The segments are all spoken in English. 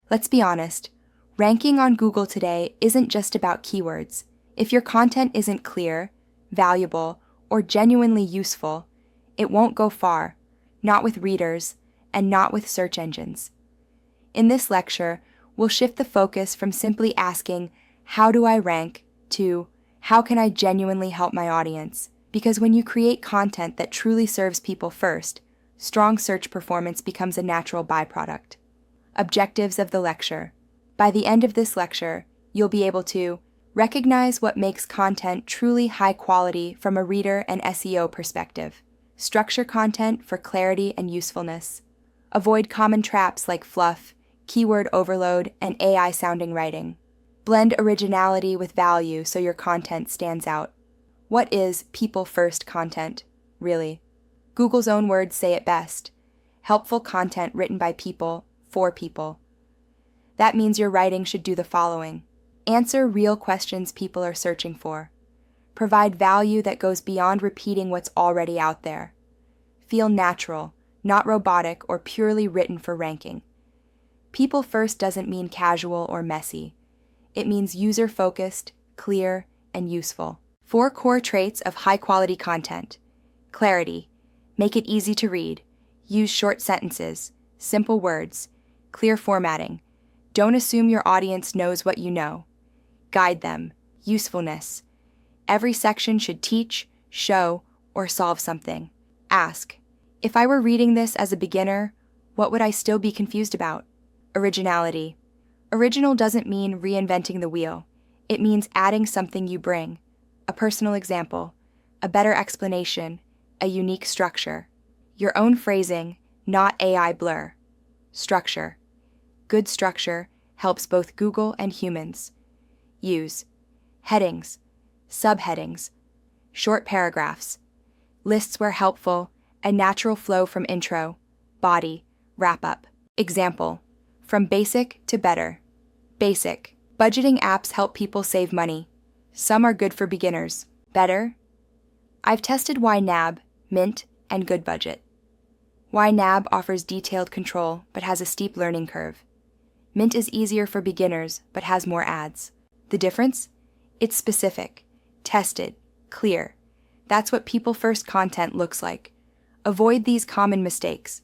Let's be honest, ranking on Google today isn't just about keywords. If your content isn't clear, valuable, or genuinely useful, it won't go far, not with readers, and not with search engines. In this lecture, we'll shift the focus from simply asking, how do I rank, to how can I genuinely help my audience? Because when you create content that truly serves people first, strong search performance becomes a natural byproduct. Objectives of the lecture. By the end of this lecture, you'll be able to recognize what makes content truly high quality from a reader and SEO perspective, structure content for clarity and usefulness, avoid common traps like fluff, keyword overload, and AI-sounding writing, blend originality with value so your content stands out. What is people-first content, really? Google's own words say it best: helpful content written by people, for people. That means your writing should do the following: answer real questions people are searching for, provide value that goes beyond repeating what's already out there, feel natural, not robotic or purely written for ranking. People first doesn't mean casual or messy. It means user-focused, clear, and useful. 4 core traits of high-quality content. Clarity. Make it easy to read. Use short sentences, simple words, clear formatting. Don't assume your audience knows what you know. Guide them. Usefulness. Every section should teach, show, or solve something. Ask, if I were reading this as a beginner, what would I still be confused about? Originality. Original doesn't mean reinventing the wheel. It means adding something you bring. A personal example, a better explanation, a unique structure. Your own phrasing, not AI blur. Structure. Good structure helps both Google and humans. Use headings, subheadings, short paragraphs, lists where helpful, a natural flow from intro, body, wrap-up. Example, from basic to better. Basic. Budgeting apps help people save money. Some are good for beginners. Better? I've tested YNAB, Mint, and Good Budget. YNAB offers detailed control but has a steep learning curve. Mint is easier for beginners but has more ads. The difference? It's specific, tested, clear. That's what people-first content looks like. Avoid these common mistakes.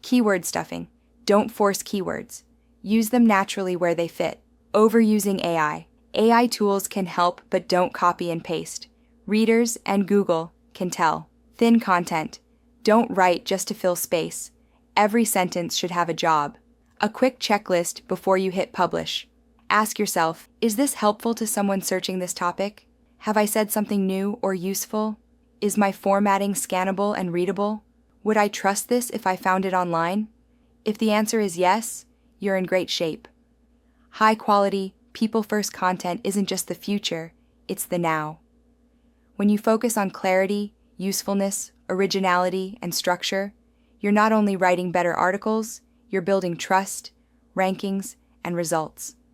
Keyword stuffing. Don't force keywords. Use them naturally where they fit. Overusing AI. AI tools can help, but don't copy and paste. Readers and Google can tell. Thin content. Don't write just to fill space. Every sentence should have a job. A quick checklist before you hit publish. Ask yourself, is this helpful to someone searching this topic? Have I said something new or useful? Is my formatting scannable and readable? Would I trust this if I found it online? If the answer is yes, you're in great shape. High-quality, people-first content isn't just the future, it's the now. When you focus on clarity, usefulness, originality, and structure, you're not only writing better articles, you're building trust, rankings, and results.